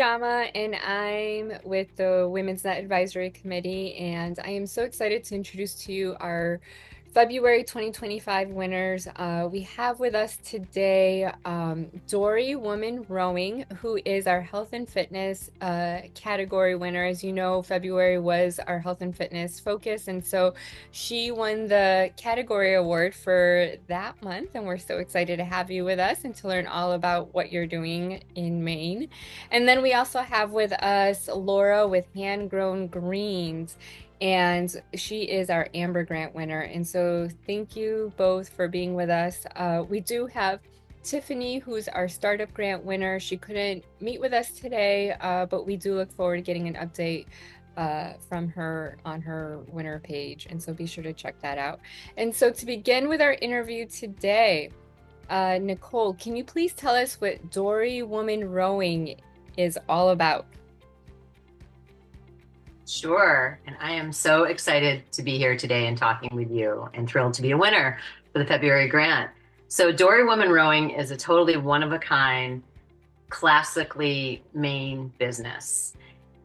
Jama, and I'm with the Women's Net Advisory Committee, and I am so excited to introduce to you our February 2025 winners. We have with us today DoryWoman Rowing, who is our health and fitness category winner. As you know, February was our health and fitness focus, and so she won the category award for that month, and we're so excited to have you with us and to learn all about what you're doing in Maine. And then we also have with us Laura with Handgrown Greens, and she is our Amber Grant winner. And so thank you both for being with us. We do have Tiffany, who's our Startup Grant winner. She couldn't meet with us today, but we do look forward to getting an update from her on her winner page. And so be sure to check that out. And so to begin with our interview today, Nicolle, can you please tell us what DoryWoman Rowing is all about? Sure. And I am so excited to be here today and talking with you and thrilled to be a winner for the February grant. So DoryWoman Rowing is a totally one-of-a-kind, classically Maine business.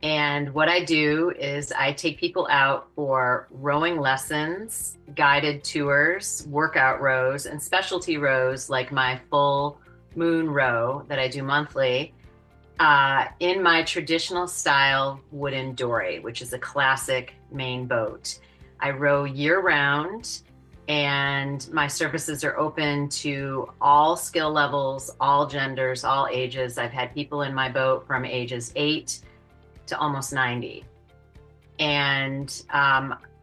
And what I do is I take people out for rowing lessons, guided tours, workout rows, and specialty rows like my full moon row that I do monthly in my traditional style wooden dory, which is a classic Maine boat. I row year round, and my services are open to all skill levels, all genders, all ages. I've had people in my boat from ages 8 to almost 90. And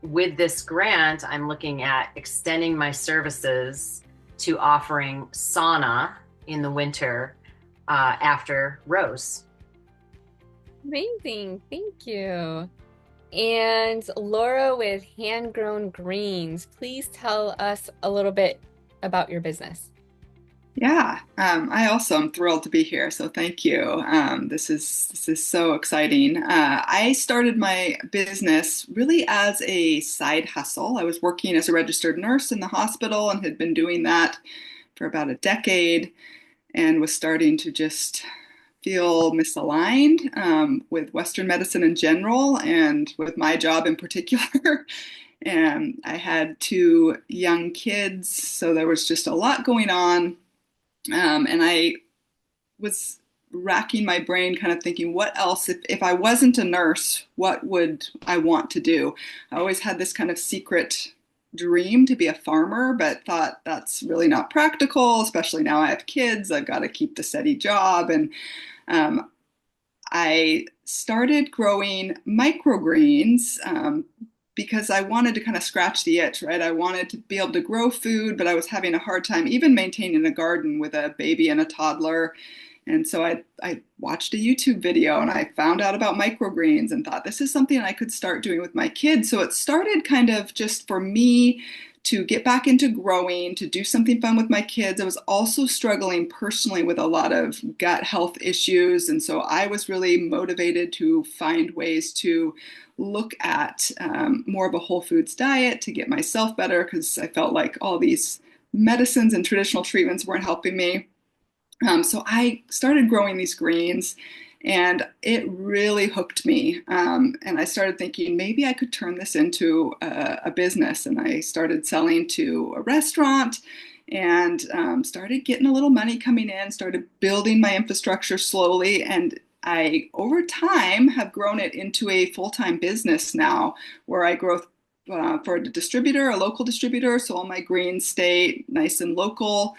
with this grant, I'm looking at extending my services to offering sauna in the winter after rows. Amazing. Thank you. And Laura with Handgrown Greens, please tell us a little bit about your business. Yeah, I also am thrilled to be here. So thank you. This is so exciting. I started my business really as a side hustle. I was working as a registered nurse in the hospital and had been doing that for about a decade, and was starting to just feel misaligned with Western medicine in general and with my job in particular. And I had two young kids, so there was just a lot going on. And I was racking my brain, kind of thinking, what else, if I wasn't a nurse, what would I want to do? I always had this kind of secret dream to be a farmer, but thought that's really not practical, especially now I have kids. I've got to keep the steady job. And I started growing microgreens because I wanted to kind of scratch the itch, right? I wanted to be able to grow food, but I was having a hard time even maintaining a garden with a baby and a toddler. And so I watched a YouTube video and I found out about microgreens and thought this is something I could start doing with my kids. So it started kind of just for me to get back into growing, to do something fun with my kids. I was also struggling personally with a lot of gut health issues. And so I was really motivated to find ways to look at more of a whole foods diet to get myself better, because I felt like all these medicines and traditional treatments weren't helping me. So I started growing these greens and it really hooked me. And I started thinking maybe I could turn this into a business. And I started selling to a restaurant and started getting a little money coming in, started building my infrastructure slowly. And I, over time, have grown it into a full-time business now where I grow for a distributor, a local distributor. So all my greens stay nice and local.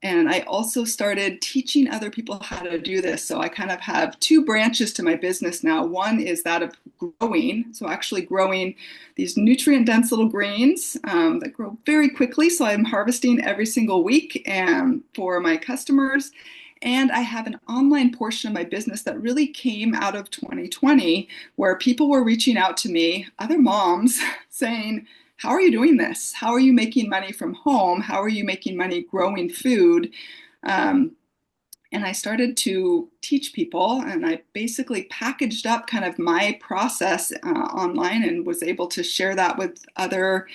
And I also started teaching other people how to do this. So I kind of have two branches to my business now. One is that of growing, so actually growing these nutrient-dense little greens that grow very quickly. So I'm harvesting every single week for my customers. And I have an online portion of my business that really came out of 2020, where people were reaching out to me, other moms, saying, how are you doing this? How are you making money from home? How are you making money growing food? And I started to teach people, and I basically packaged up kind of my process online and was able to share that with other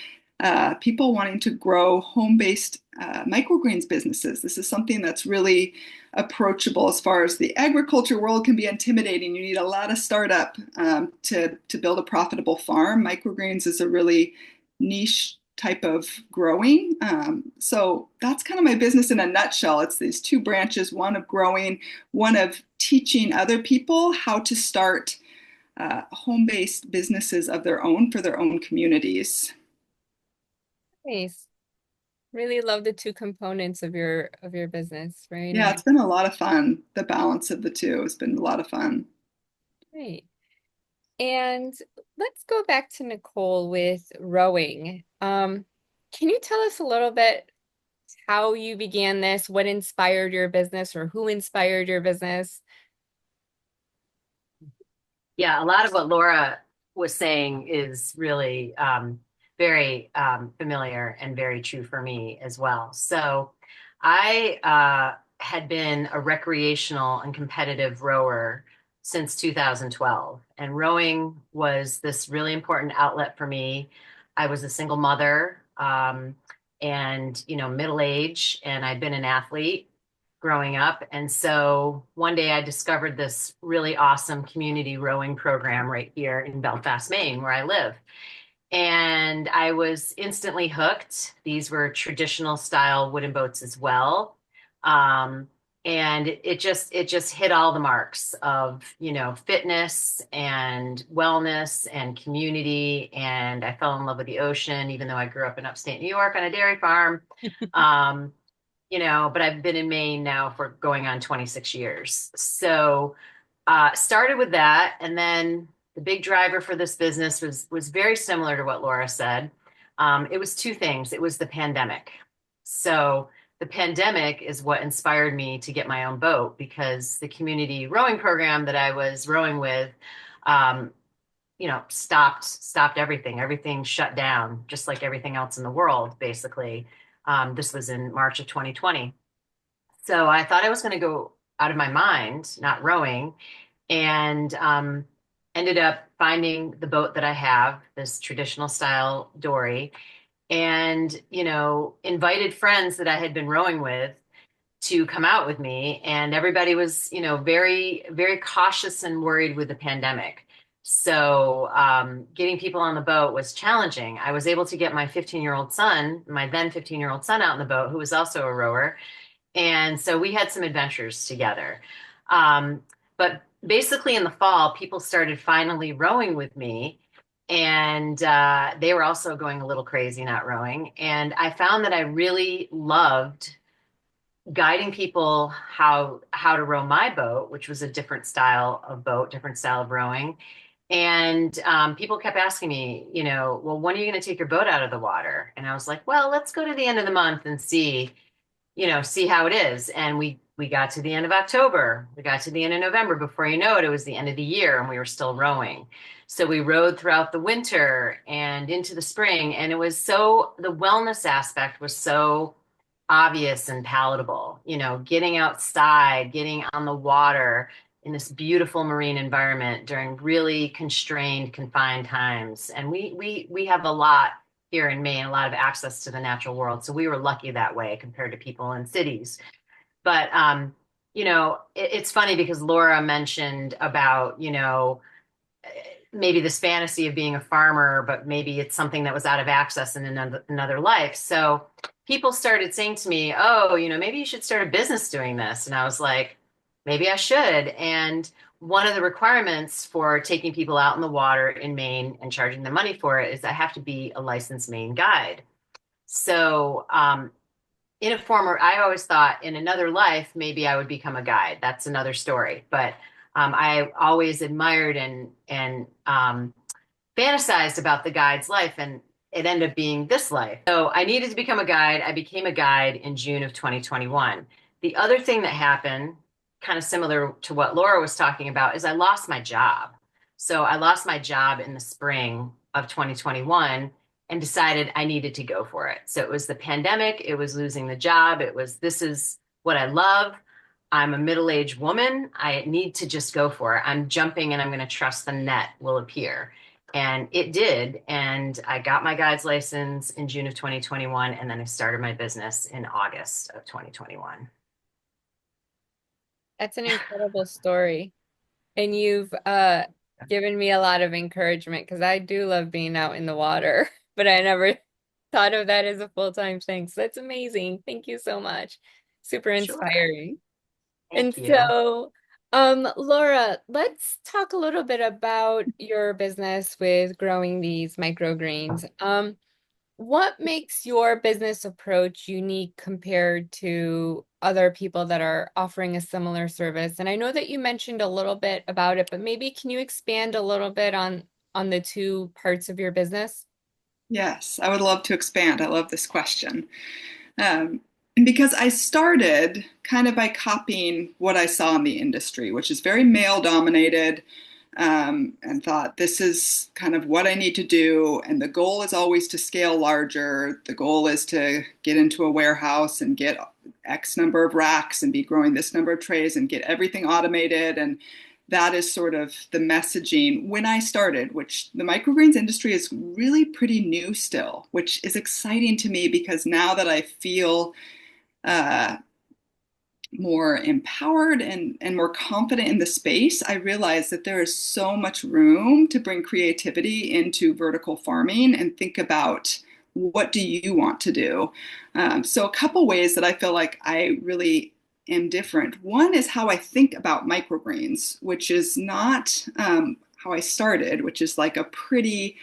people wanting to grow home-based microgreens businesses. This is something that's really approachable. As far as the agriculture world can be intimidating, you need a lot of startup to build a profitable farm. Microgreens is a really niche type of growing. So that's kind of my business in a nutshell. It's these two branches, one of growing, one of teaching other people how to start home-based businesses of their own for their own communities. Nice. Really love the two components of your business. Very Yeah, nice. it's been a lot of fun. The balance of the two has been a lot of fun. Great. And let's go back to Nicolle with rowing. Can you tell us a little bit how you began this, what inspired your business, or who inspired your business? Yeah, a lot of what Laura was saying is really very familiar and very true for me as well. So I had been a recreational and competitive rower since 2012, and rowing was this really important outlet for me. I was a single mother, and middle age, and I'd been an athlete growing up. And so one day I discovered this really awesome community rowing program right here in Belfast, Maine, where I live. And I was instantly hooked. These were traditional style wooden boats as well. And it just hit all the marks of, fitness and wellness and community. And I fell in love with the ocean, even though I grew up in upstate New York on a dairy farm. Um, but I've been in Maine now for going on 26 years. So started with that, and then the big driver for this business was very similar to what Laura said. It was two things. It was the pandemic. So the pandemic is what inspired me to get my own boat, because the community rowing program that I was rowing with, um, stopped everything. Everything shut down, just like everything else in the world, basically. This was in March of 2020. So I thought I was going to go out of my mind, not rowing, and ended up finding the boat that I have, this traditional style dory, and, invited friends that I had been rowing with to come out with me. And everybody was, very, very cautious and worried with the pandemic. So getting people on the boat was challenging. I was able to get my 15-year-old son, my then 15-year-old son, out on the boat, who was also a rower. And so we had some adventures together. But basically in the fall, people started finally rowing with me. And they were also going a little crazy not rowing. And I found that I really loved guiding people how to row my boat, which was a different style of boat, different style of rowing. And people kept asking me, well, when are you going to take your boat out of the water? And I was like, well, let's go to the end of the month and see how it is. And we got to the end of October, we got to the end of November. Before you know it, it was the end of the year and we were still rowing. So we rowed throughout the winter and into the spring. And the wellness aspect was so obvious and palatable, getting outside, getting on the water in this beautiful marine environment during really constrained, confined times. And we have a lot here in Maine, a lot of access to the natural world. So we were lucky that way compared to people in cities. But it's funny because Laura mentioned about, maybe this fantasy of being a farmer, but maybe it's something that was out of access in another life. So people started saying to me, oh, maybe you should start a business doing this. And I was like, maybe I should. And one of the requirements for taking people out in the water in Maine and charging them money for it is I have to be a licensed Maine guide. So in a former, I always thought in another life, maybe I would become a guide. That's another story. But I always admired and fantasized about the guide's life, and it ended up being this life. So I needed to become a guide. I became a guide in June of 2021. The other thing that happened, kind of similar to what Laura was talking about, is I lost my job. So I lost my job in the spring of 2021 and decided I needed to go for it. So it was the pandemic, it was losing the job, this is what I love. I'm a middle-aged woman. I need to just go for it. I'm jumping and I'm going to trust the net will appear. And it did. And I got my guide's license in June of 2021. And then I started my business in August of 2021. That's an incredible story. And you've given me a lot of encouragement because I do love being out in the water, but I never thought of that as a full-time thing. So that's amazing. Thank you so much. Super Sure. inspiring. And Thank you. so, Laura, let's talk a little bit about your business with growing these microgreens. What makes your business approach unique compared to other people that are offering a similar service? And I know that you mentioned a little bit about it, but maybe can you expand a little bit on the two parts of your business? Yes, I would love to expand. I love this question. And because I started kind of by copying what I saw in the industry, which is very male dominated, and thought this is kind of what I need to do. And the goal is always to scale larger. The goal is to get into a warehouse and get X number of racks and be growing this number of trays and get everything automated. And that is sort of the messaging when I started, which the microgreens industry is really pretty new still, which is exciting to me because now that I feel uh, more empowered and more confident in the space, I realized that there is so much room to bring creativity into vertical farming and think about what do you want to do. So a couple ways that I feel like I really am different. One is how I think about microgreens, which is not how I started, which is like a pretty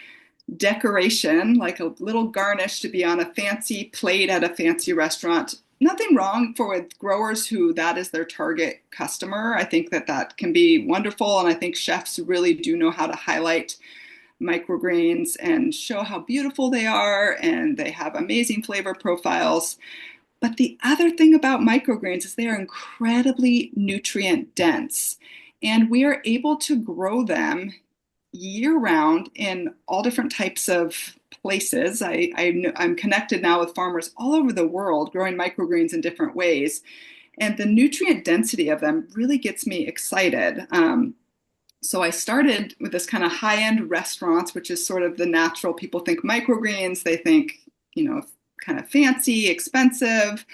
decoration, like a little garnish to be on a fancy plate at a fancy restaurant. Nothing wrong for with growers who that is their target customer. I think that that can be wonderful. And I think chefs really do know how to highlight microgreens and show how beautiful they are. And they have amazing flavor profiles. But the other thing about microgreens is they are incredibly nutrient dense. And we are able to grow them year round in all different types of places. I'm connected now with farmers all over the world growing microgreens in different ways. And the nutrient density of them really gets me excited. So I started with this kind of high-end restaurants, which is sort of the natural. People think microgreens, they think, kind of fancy, expensive.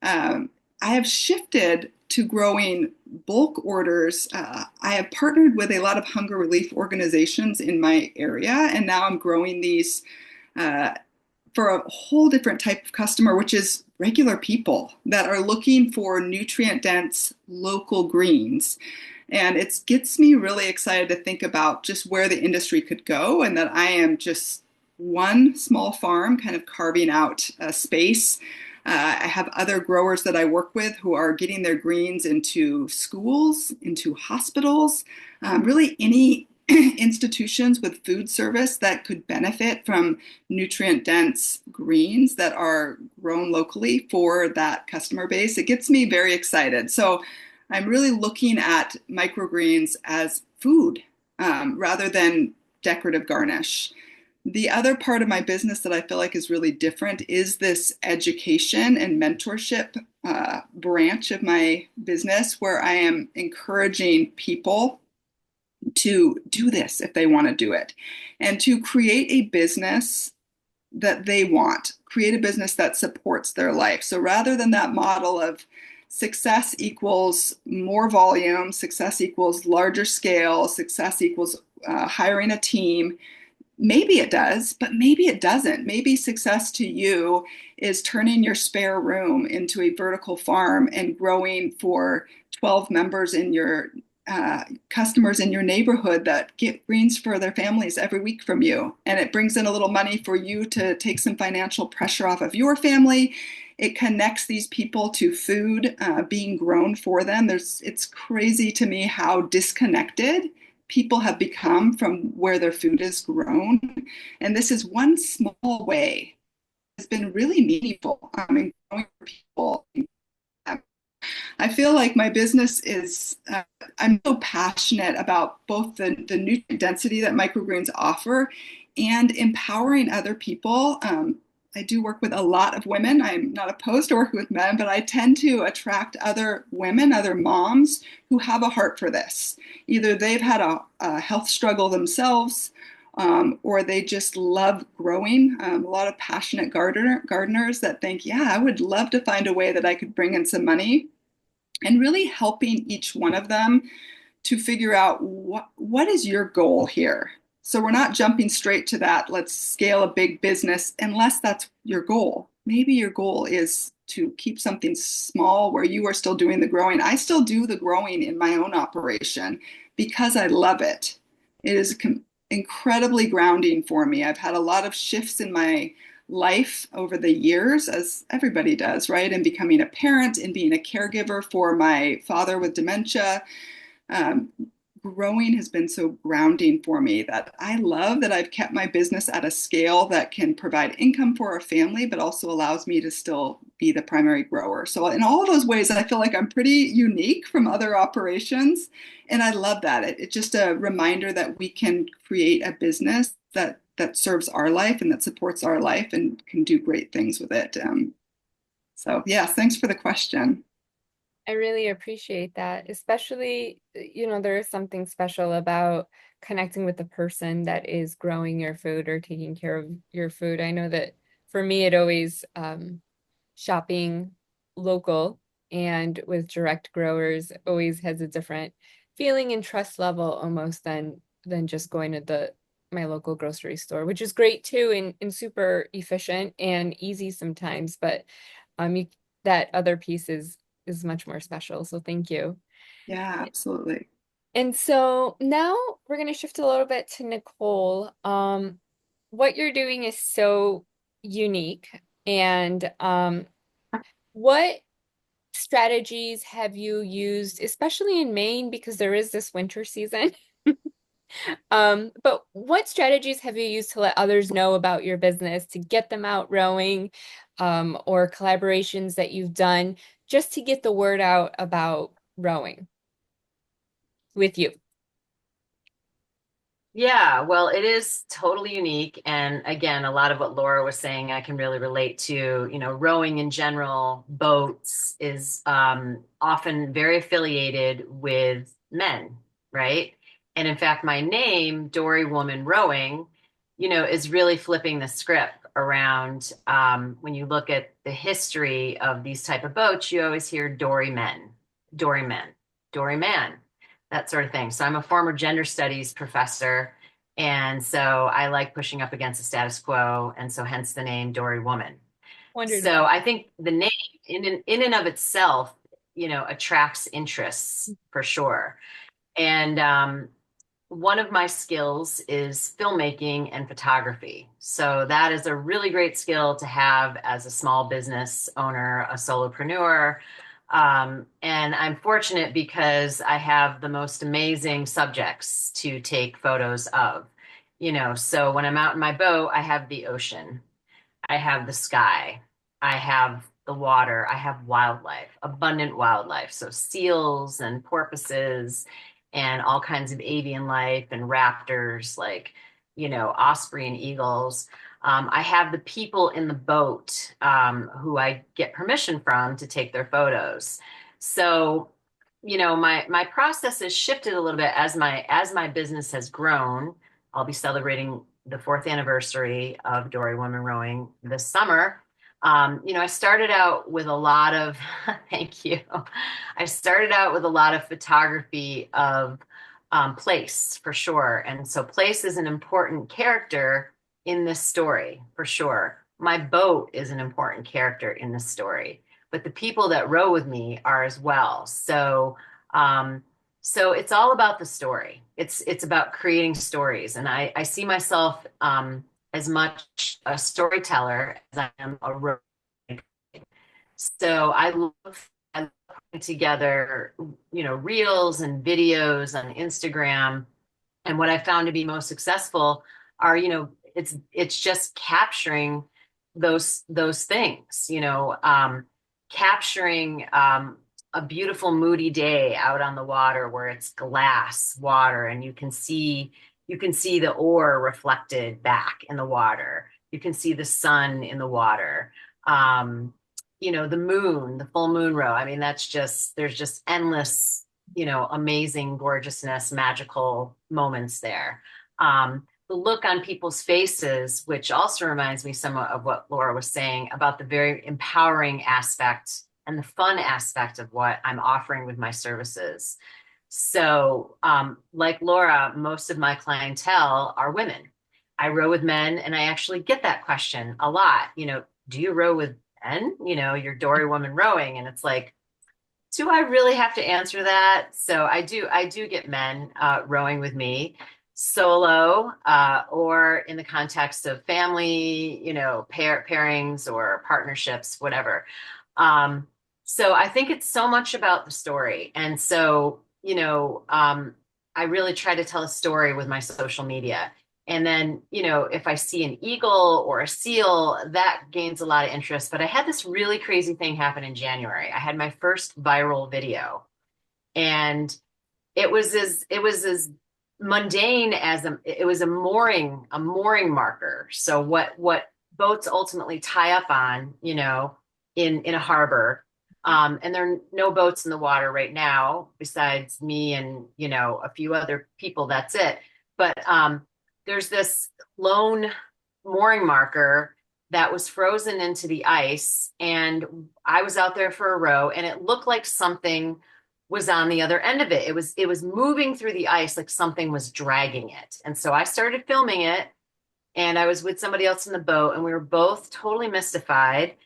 I have shifted to growing bulk orders. I have partnered with a lot of hunger relief organizations in my area, and now I'm growing these uh, for a whole different type of customer, which is regular people that are looking for nutrient dense local greens. And it gets me really excited to think about just where the industry could go, and that I am just one small farm kind of carving out a space. I have other growers that I work with who are getting their greens into schools, into hospitals, really any institutions with food service that could benefit from nutrient dense greens that are grown locally for that customer base. It gets me very excited. So I'm really looking at microgreens as food rather than decorative garnish. The other part of my business that I feel like is really different is this education and mentorship branch of my business, where I am encouraging people to do this if they want to do it and to create a business that they want, create a business that supports their life. So rather than that model of success equals more volume, success equals larger scale, success equals hiring a team. Maybe it does, but maybe it doesn't. Maybe success to you is turning your spare room into a vertical farm and growing for 12 members in your customers in your neighborhood that get greens for their families every week from you. And it brings in a little money for you to take some financial pressure off of your family. It connects these people to food being grown for them. It's crazy to me how disconnected people have become from where their food is grown. And this is one small way. It's been really meaningful in growing for people. I feel like my business is, I'm so passionate about both the nutrient density that microgreens offer and empowering other people. I do work with a lot of women. I'm not opposed to working with men, but I tend to attract other women, other moms who have a heart for this. Either they've had a health struggle themselves, or they just love growing. A lot of passionate gardeners that think, yeah, I would love to find a way that I could bring in some money, and really helping each one of them to figure out what is your goal here. So we're not jumping straight to that, let's scale a big business, unless that's your goal. Maybe your goal is to keep something small where you are still doing the growing. I still do the growing in my own operation because I love it. It is incredibly grounding for me. I've had a lot of shifts in my life over the years, as everybody does, right? And becoming a parent and being a caregiver for my father with dementia. Um, Growing has been so grounding for me that I love that I've kept my business at a scale that can provide income for our family, but also allows me to still be the primary grower. So in all of those ways, I feel like I'm pretty unique from other operations. And I love that. It's just a reminder that we can create a business that serves our life and that supports our life and can do great things with it. So yes, thanks for the question. I really appreciate that, especially, there is something special about connecting with the person that is growing your food or taking care of your food. I know that for me, it always shopping local and with direct growers always has a different feeling and trust level almost than just going to the my local grocery store, which is great too and super efficient and easy sometimes, but you, that other piece is much more special. So thank you. Yeah, absolutely. And so now we're going to shift a little bit to Nicolle. What you're doing is so unique. And what strategies have you used, especially in Maine, because there is this winter season? But what strategies have you used to let others know about your business, to get them out rowing, or collaborations that you've done just to get the word out about rowing with you? Yeah, well, it is totally unique. And again, a lot of what Laura was saying, I can really relate to. Rowing in general, boats is often very affiliated with men, right? And in fact, my name, DoryWoman Rowing, is really flipping the script around. When you look at the history of these type of boats, you always hear dory men, dory men, dory man, that sort of thing. So I'm a former gender studies professor. And so I like pushing up against the status quo. And so hence the name Dory Woman. So Wonderful. I think the name in and of itself, attracts interests for sure. And one of my skills is filmmaking and photography. So that is a really great skill to have as a small business owner, a solopreneur. And I'm fortunate because I have the most amazing subjects to take photos of. So when I'm out in my boat, I have the ocean, I have the sky, I have the water, I have wildlife, abundant wildlife. So seals and porpoises and all kinds of avian life and raptors like, osprey and eagles. I have the people in the boat who I get permission from to take their photos. So, my process has shifted a little bit as my business has grown. I'll be celebrating the fourth anniversary of DoryWoman Rowing this summer. I started out with a lot of, thank you. I started out with a lot of photography of place for sure. And so place is an important character in this story for sure. My boat is an important character in this story, but the people that row with me are as well. So it's all about the story. It's about creating stories, and I see myself as much a storyteller as I am a rower. So I love putting together, reels and videos on Instagram. And what I found to be most successful are, it's just capturing those things, capturing a beautiful moody day out on the water where it's glass water and you can see the ore reflected back in the water. You can see the sun in the water. Um, the moon, the full moon row. I mean, there's just endless, amazing gorgeousness, magical moments there. the look on people's faces, which also reminds me somewhat of what Laura was saying about the very empowering aspect and the fun aspect of what I'm offering with my services. So, like Laura, most of my clientele are women. I row with men, and I actually get that question a lot. Do you row with men? You're DoryWoman Rowing, and it's like, do I really have to answer that? So I do get men rowing with me solo or in the context of family, pairings or partnerships, whatever. Um, so I think it's so much about the story. And so, I really try to tell a story with my social media. And then, if I see an eagle or a seal, that gains a lot of interest. But I had this really crazy thing happen in January. I had my first viral video, and it was as mundane as it was a mooring marker. So what boats ultimately tie up on, in a harbor. And there are no boats in the water right now besides me and, a few other people. That's it. But there's this lone mooring marker that was frozen into the ice. And I was out there for a row, and it looked like something was on the other end of it. It was moving through the ice like something was dragging it. And so I started filming it, and I was with somebody else in the boat, and we were both totally mystified.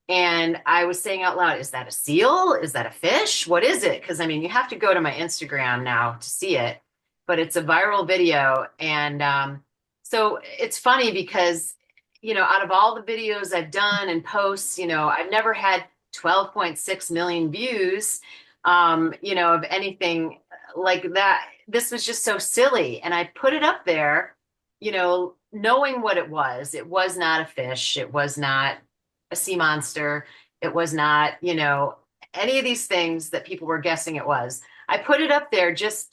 And I was saying out loud, is that a seal? Is that a fish? What is it? Because I mean, you have to go to my Instagram now to see it, but it's a viral video. And so it's funny because, out of all the videos I've done and posts, I've never had 12.6 million views, of anything like that. This was just so silly. And I put it up there, knowing what it was. It was not a fish. It was not a sea monster. It was not, any of these things that people were guessing it was. I put it up there just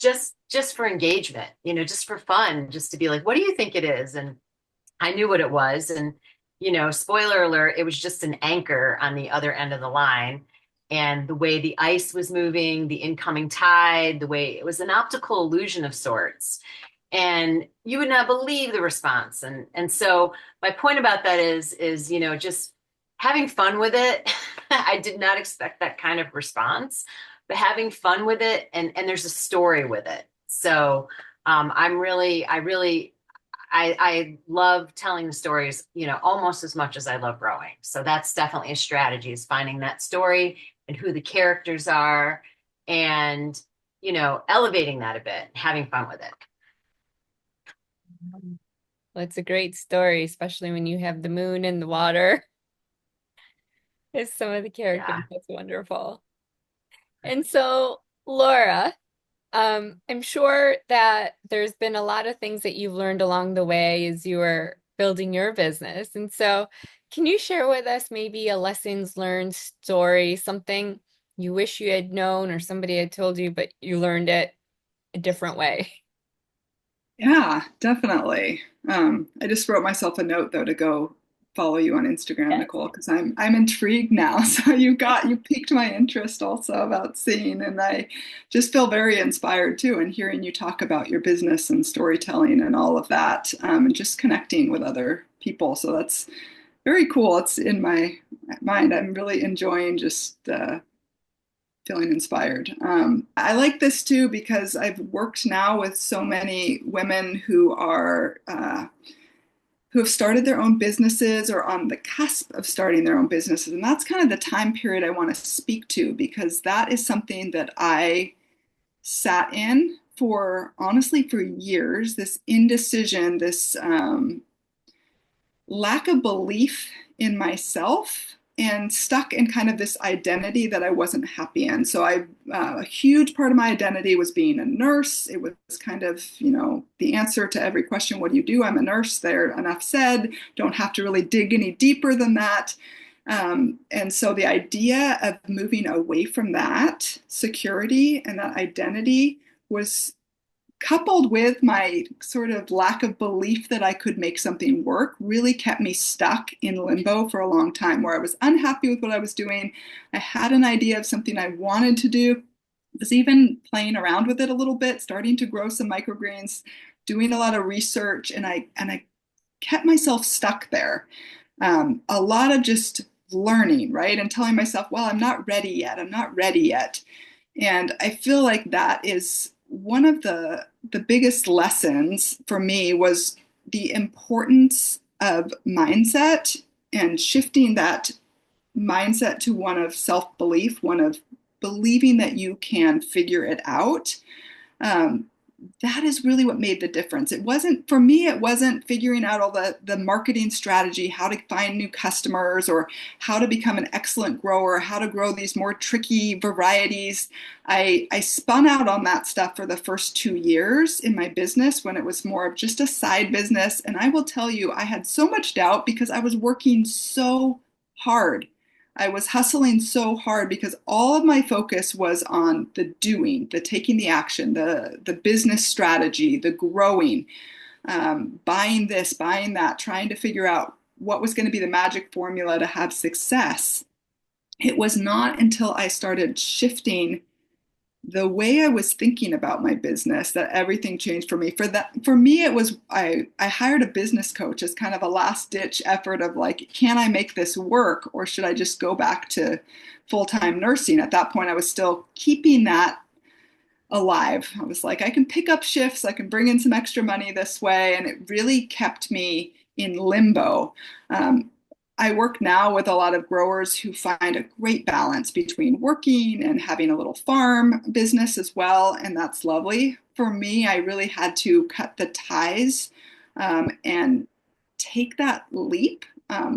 for engagement, just for fun, just to be like, what do you think it is? And I knew what it was. And, spoiler alert, it was just an anchor on the other end of the line. And the way the ice was moving, the incoming tide, the way it was an optical illusion of sorts. And you would not believe the response. And so my point about that is, just having fun with it. I did not expect that kind of response, but having fun with it, and there's a story with it. So I love telling the stories, almost as much as I love rowing. So that's definitely a strategy, is finding that story and who the characters are, and, elevating that a bit, having fun with it. Well, it's a great story, especially when you have the moon in the water. As some of the characters. Yeah. That's wonderful. And so, Laura, I'm sure that there's been a lot of things that you've learned along the way as you were building your business. And so, can you share with us maybe a lessons learned story, something you wish you had known or somebody had told you, but you learned it a different way? Yeah, definitely. I just wrote myself a note though to go follow you on Instagram, Yes. Nicolle, because I'm intrigued now. So you piqued my interest also about seeing, and I just feel very inspired too, and hearing you talk about your business and storytelling and all of that, and just connecting with other people. So that's very cool. It's in my mind. I'm really enjoying just feeling inspired. I like this too because I've worked now with so many women who have started their own businesses or on the cusp of starting their own businesses. And that's kind of the time period I want to speak to, because that is something that I sat in for, honestly, for years, this indecision, this lack of belief in myself, and stuck in kind of this identity that I wasn't happy in. So a huge part of my identity was being a nurse. It was kind of, the answer to every question, what do you do? I'm a nurse. There, enough said. Don't have to really dig any deeper than that. And so the idea of moving away from that security and that identity was coupled with my sort of lack of belief that I could make something work, really kept me stuck in limbo for a long time, where I was unhappy with what I was doing. I had an idea of something I wanted to do, was even playing around with it a little bit, starting to grow some microgreens, doing a lot of research, and I kept myself stuck there. A lot of just learning, right? And telling myself, well, I'm not ready yet. I'm not ready yet. And I feel like that is one of the biggest lessons for me, was the importance of mindset and shifting that mindset to one of self-belief, one of believing that you can figure it out. Um, that is really what made the difference. It wasn't, for me, it wasn't figuring out all the marketing strategy, how to find new customers, or how to become an excellent grower, how to grow these more tricky varieties. I spun out on that stuff for the first 2 years in my business, when it was more of just a side business. And I will tell you, I had so much doubt because I was working so hard. I was hustling so hard because all of my focus was on the doing, the taking the action, the business strategy, the growing, buying this, buying that, trying to figure out what was going to be the magic formula to have success. It was not until I started shifting the way I was thinking about my business that everything changed for me. For me, it was, I hired a business coach as kind of a last ditch effort of like, can I make this work, or should I just go back to full-time nursing? At that point, I was still keeping that alive. I was like, I can pick up shifts, I can bring in some extra money this way. And it really kept me in limbo. Um, I work now with a lot of growers who find a great balance between working and having a little farm business as well. And that's lovely. For me, I really had to cut the ties, and take that leap.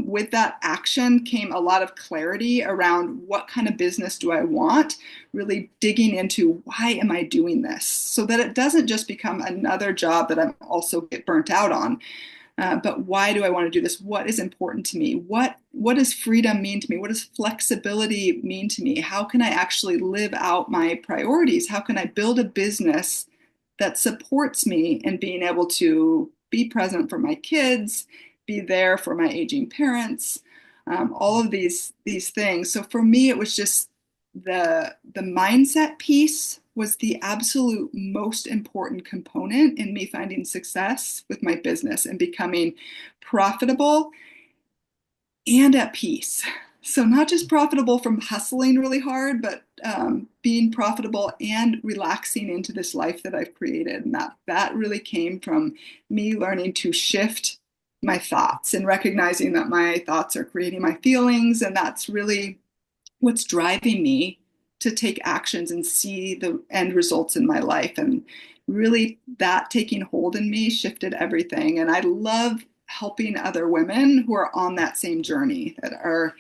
With that action came a lot of clarity around what kind of business do I want, really digging into why am I doing this, so that it doesn't just become another job that I'm also get burnt out on. But why do I want to do this? What is important to me? What does freedom mean to me? What does flexibility mean to me? How can I actually live out my priorities? How can I build a business that supports me in being able to be present for my kids, be there for my aging parents, all of these things. So for me, it was just the mindset piece was the absolute most important component in me finding success with my business and becoming profitable and at peace. So not just profitable from hustling really hard, but being profitable and relaxing into this life that I've created. And that really came from me learning to shift my thoughts and recognizing that my thoughts are creating my feelings. And that's really what's driving me to take actions and see the end results in my life. And really, that taking hold in me shifted everything. And I love helping other women who are on that same journey, that are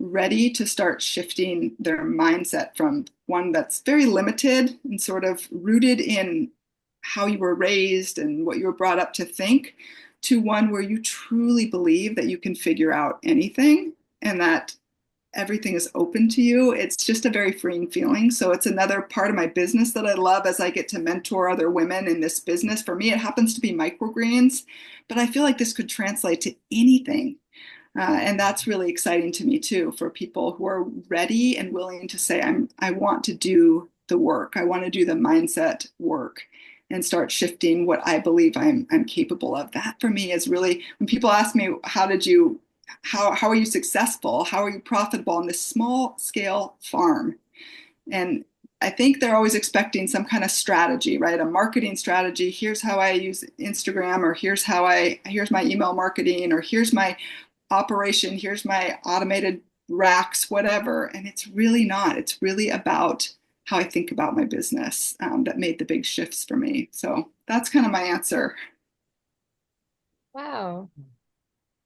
ready to start shifting their mindset from one that's very limited and sort of rooted in how you were raised and what you were brought up to think, to one where you truly believe that you can figure out anything and that everything is open to you. It's just a very freeing feeling. So it's another part of my business that I love, as I get to mentor other women in this business. For me, it happens to be microgreens, but I feel like this could translate to anything. And that's really exciting to me too, for people who are ready and willing to say, I want to do the work. I want to do the mindset work and start shifting what I believe I'm capable of. That for me is really, when people ask me, how are you successful? How are you profitable on this small scale farm? And I think they're always expecting some kind of strategy, right? A marketing strategy. Here's how I use Instagram, or here's my email marketing, or here's my operation, here's my automated racks, whatever. And it's really not. It's really about how I think about my business, that made the big shifts for me. So that's kind of my answer. Wow,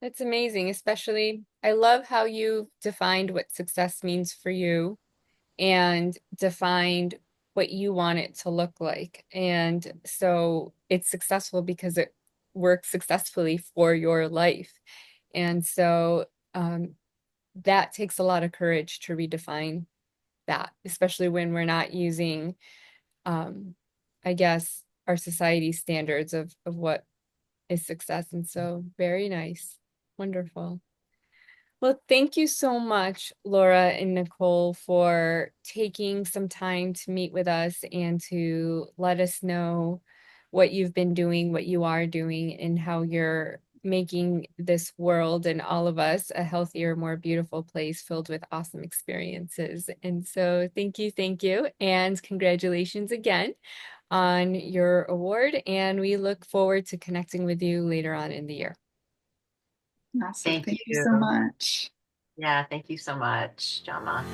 that's amazing. Especially, I love how you defined what success means for you and defined what you want it to look like. And so it's successful because it works successfully for your life. And so that takes a lot of courage to redefine that, especially when we're not using, um, I guess, our society standards of what is success. And so very nice. Wonderful. Well, thank you so much, Laura and Nicolle, for taking some time to meet with us and to let us know what you've been doing, what you are doing, and how you're making this world and all of us a healthier, more beautiful place filled with awesome experiences. And so thank you, and congratulations again on your award. And we look forward to connecting with you later on in the year. Awesome. Thank Thank you you. so much. Yeah, thank you so much, Jama.